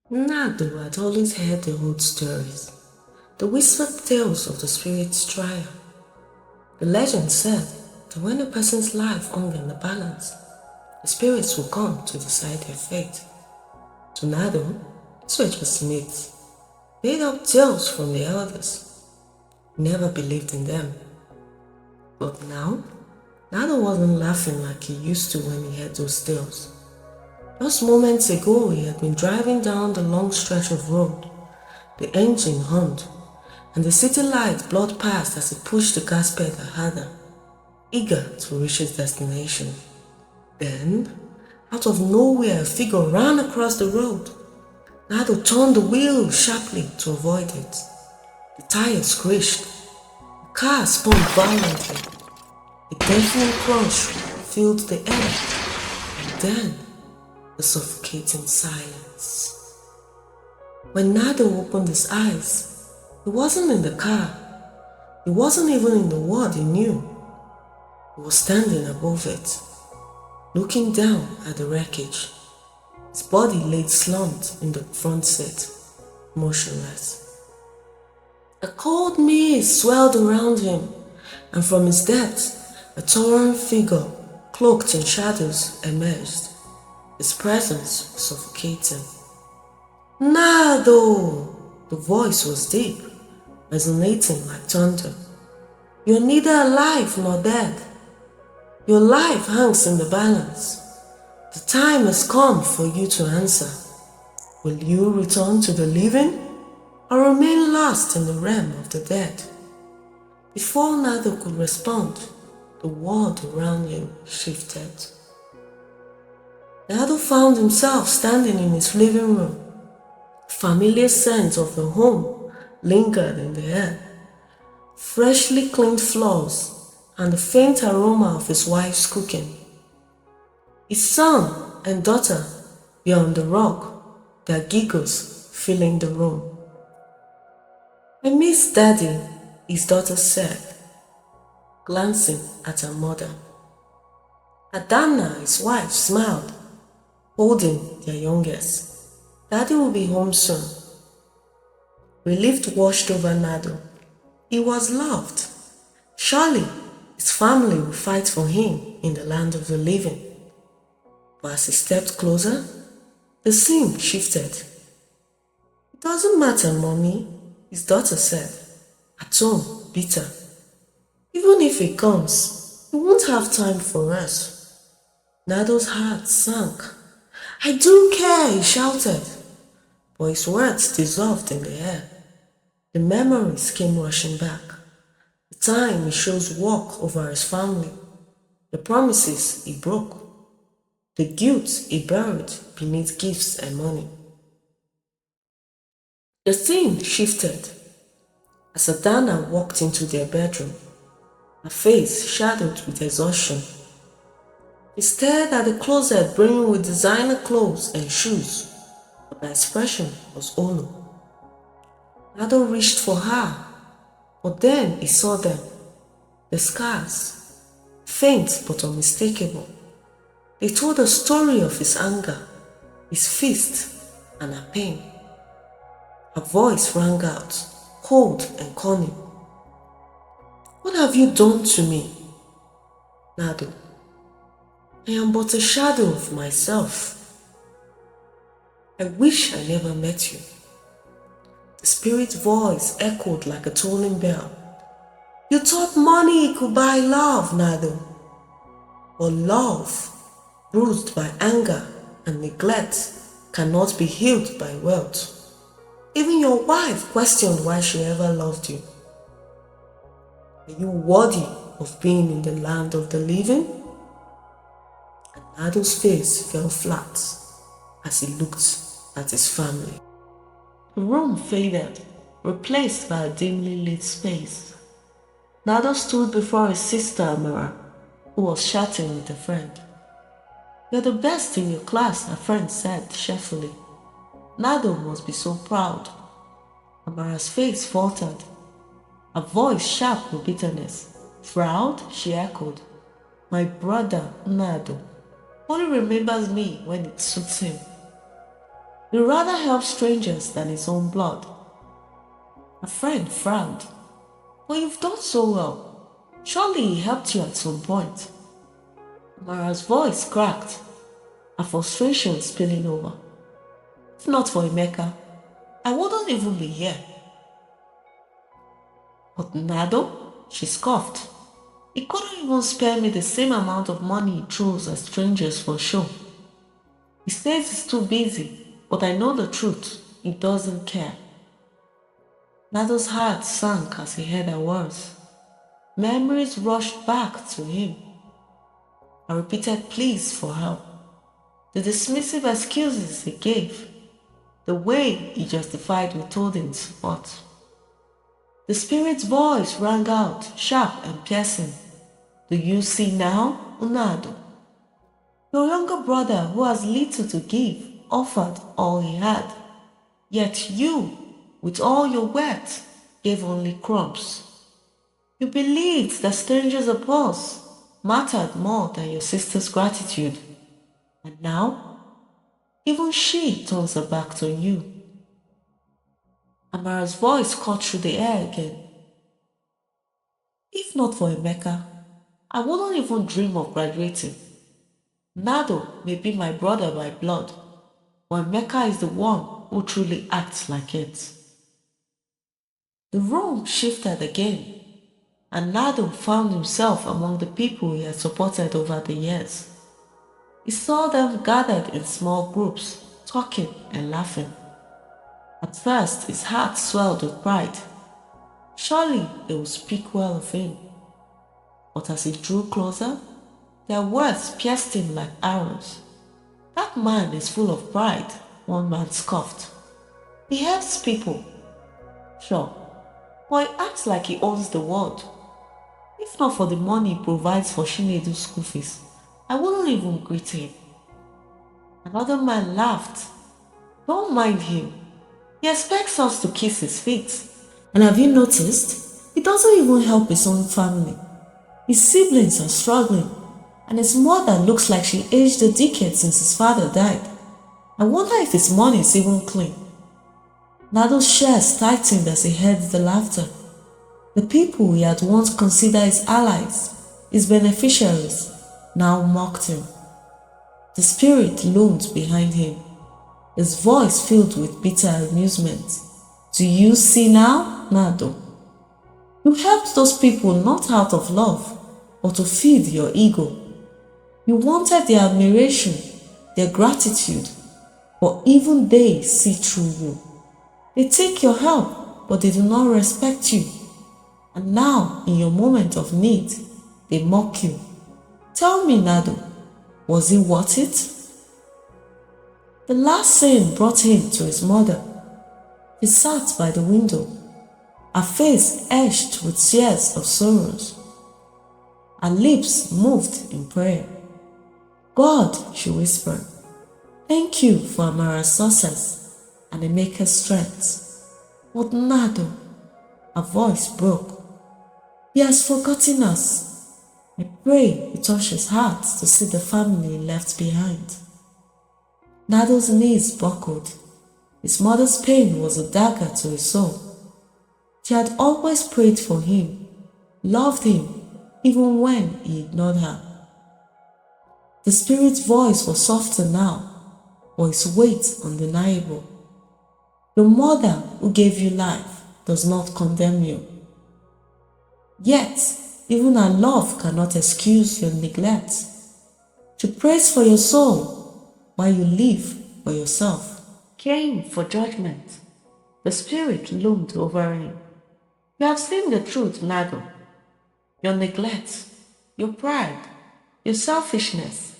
Nnado had always heard the old stories, the whispered tales of the spirit's trial. The legend said that when a person's life hung in the balance, the spirits would come to decide their fate. To Nnado, this were just myths, made up tales from the elders. He never believed in them. But now, Nnado wasn't laughing like he used to when he heard those tales. Just moments ago, he had been driving down the long stretch of road. The engine hummed, and the city light blurred past as he pushed the gas pedal harder, eager to reach his destination. Then, out of nowhere, a figure ran across the road. Nnado turned the wheel sharply to avoid it. The tires screeched. The car spun violently. A deafening crunch filled the air, and then the suffocating silence. When Nnado opened his eyes, he wasn't in the car. He wasn't even in the world he knew. He was standing above it, looking down at the wreckage. His body lay slumped in the front seat, motionless. A cold mist swelled around him, and from his depths, a towering figure, cloaked in shadows, emerged. His presence was suffocating. Nnado! The voice was deep, resonating like thunder. You're neither alive nor dead. Your life hangs in the balance. The time has come for you to answer. Will you return to the living or remain lost in the realm of the dead? Before Nnado could respond, the world around him shifted. Nnado found himself standing in his living room. The familiar scent of the home lingered in the air. Freshly cleaned floors and the faint aroma of his wife's cooking. His son and daughter were on the rug, their giggles filling the room. I miss Daddy, his daughter said, glancing at her mother. Adana, his wife, smiled, holding their youngest. Daddy will be home soon. Relief washed over Nnado. He was loved. Surely his family would fight for him in the land of the living. But as he stepped closer, the scene shifted. It doesn't matter, Mommy, his daughter said, her tone bitter. Even if he comes, he won't have time for us. Nnado's heart sank. I do care, he shouted. But his words dissolved in the air. The memories came rushing back. The time he chose walk over his family. The promises he broke. The guilt he buried beneath gifts and money. The scene shifted as Adana walked into their bedroom, her face shadowed with exhaustion. He stared at the closet brimming with designer clothes and shoes, but her expression was hollow. Nnado reached for her, but then he saw them, the scars, faint but unmistakable. They told a story of his anger, his fist, and her pain. Her voice rang out, cold and cunning. What have you done to me, Nnado? I am but a shadow of myself. I wish I never met you. The spirit's voice echoed like a tolling bell. You thought money could buy love, Nnado. But love, bruised by anger and neglect, cannot be healed by wealth. Even your wife questioned why she ever loved you. Are you worthy of being in the land of the living? And Nnado's face fell flat as he looked at his family. The room faded, replaced by a dimly lit space. Nnado stood before his sister Amara, who was chatting with a friend. You're the best in your class, her friend said cheerfully. Nnado must be so proud. Amara's face faltered, her voice sharp with bitterness. Proud? She echoed. My brother, Nnado, only remembers me when it suits him. He'd rather help strangers than his own blood. A friend frowned. But you've done so well. Surely he helped you at some point. Mara's voice cracked, her frustration spilling over. If not for Emeka, I wouldn't even be here. But Nnado? She scoffed. He couldn't even spare me the same amount of money he throws at strangers for show. He says he's too busy, but I know the truth. He doesn't care. Nado's heart sank as he heard her words. Memories rushed back to him. Her repeated pleas for help. The dismissive excuses he gave. The way he justified withholding support. The spirit's voice rang out, sharp and piercing. Do you see now, Nnado? Your younger brother, who has little to give, offered all he had. Yet you, with all your wealth, gave only crumbs. You believed that strangers' applause mattered more than your sister's gratitude. And now, even she turns her back on you. Amara's voice cut through the air again. If not for Emeka, I wouldn't even dream of graduating. Nnado may be my brother by blood, but Emeka is the one who truly acts like it. The room shifted again, and Nnado found himself among the people he had supported over the years. He saw them gathered in small groups, talking and laughing. At first, his heart swelled with pride. Surely they would speak well of him. But as he drew closer, their words pierced him like arrows. That man is full of pride, one man scoffed. He helps people. Sure, but he acts like he owns the world. If not for the money he provides for Nnado's school fees, I wouldn't even greet him. Another man laughed. Don't mind him. He expects us to kiss his feet. And have you noticed? He doesn't even help his own family. His siblings are struggling, and his mother looks like she aged a decade since his father died. I wonder if his money is even clean. Nnado's chest tightened as he heard the laughter. The people he had once considered his allies, his beneficiaries, now mocked him. The spirit loomed behind him, his voice filled with bitter amusement. Do you see now, Nnado? You helped those people not out of love, but to feed your ego. You wanted their admiration, their gratitude, but even they see through you. They take your help, but they do not respect you. And now, in your moment of need, they mock you. Tell me, Nnado, was it worth it? The last saying brought him to his mother. She sat by the window, her face etched with tears of sorrows. Her lips moved in prayer. God, she whispered, thank you for Amara's success and Emeka's strength. But Nnado, her voice broke. He has forgotten us. I pray it touched his heart to see the family left behind. Nnado's knees buckled. His mother's pain was a dagger to his soul. She had always prayed for him, loved him, even when he ignored her. The spirit's voice was softer now, but its weight undeniable. Your mother who gave you life does not condemn you. Yet, even her love cannot excuse your neglect. She prays for your soul while you live for yourself. Came for judgment. The spirit loomed over him. You have seen the truth, Nnado. Your neglect, your pride, your selfishness,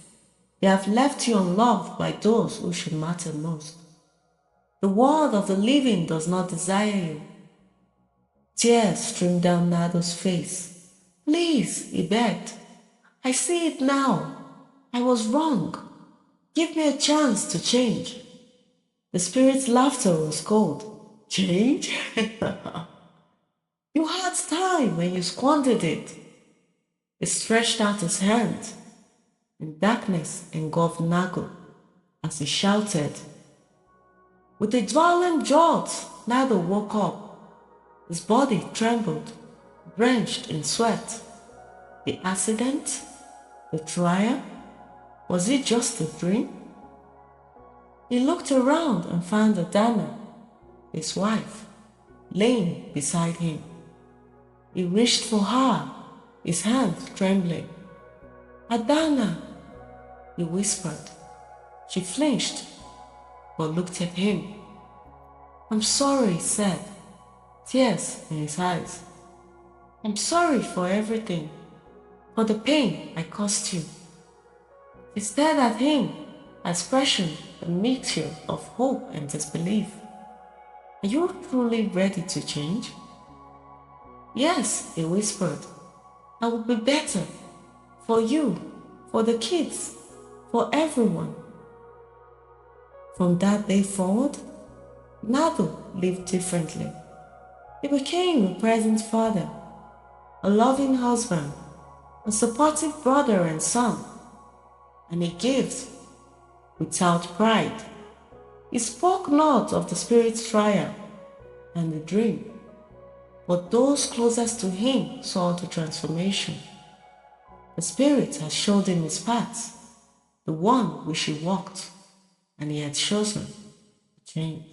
they have left you unloved by those who should matter most. The world of the living does not desire you. Tears streamed down Nnado's face. Please, he begged. I see it now. I was wrong. Give me a chance to change. The spirit's laughter was cold. Change? You had time and you squandered it. He stretched out his hand, and darkness engulfed Nnado as he shouted, With a violent jolt, Nnado woke up. His body trembled, drenched in sweat. The accident? The trial? Was it just a dream? He looked around and found Adana, his wife, laying beside him. He reached for her, his hands trembling. "Adana," he whispered. She flinched, but looked at him. "I'm sorry," he said, tears in his eyes. "I'm sorry for everything, for the pain I caused you." She stared at him, her expression a mixture of hope and disbelief. "Are you truly ready to change?" "Yes," he whispered. "I will be better. For you, for the kids, for everyone." From that day forward, Nnado lived differently. He became a present father, a loving husband, a supportive brother and son, and he gave without pride. He spoke not of the spirit's trial and the dream, but those closest to him saw the transformation. The spirit had showed him his path, the one which he walked, and he had chosen to change.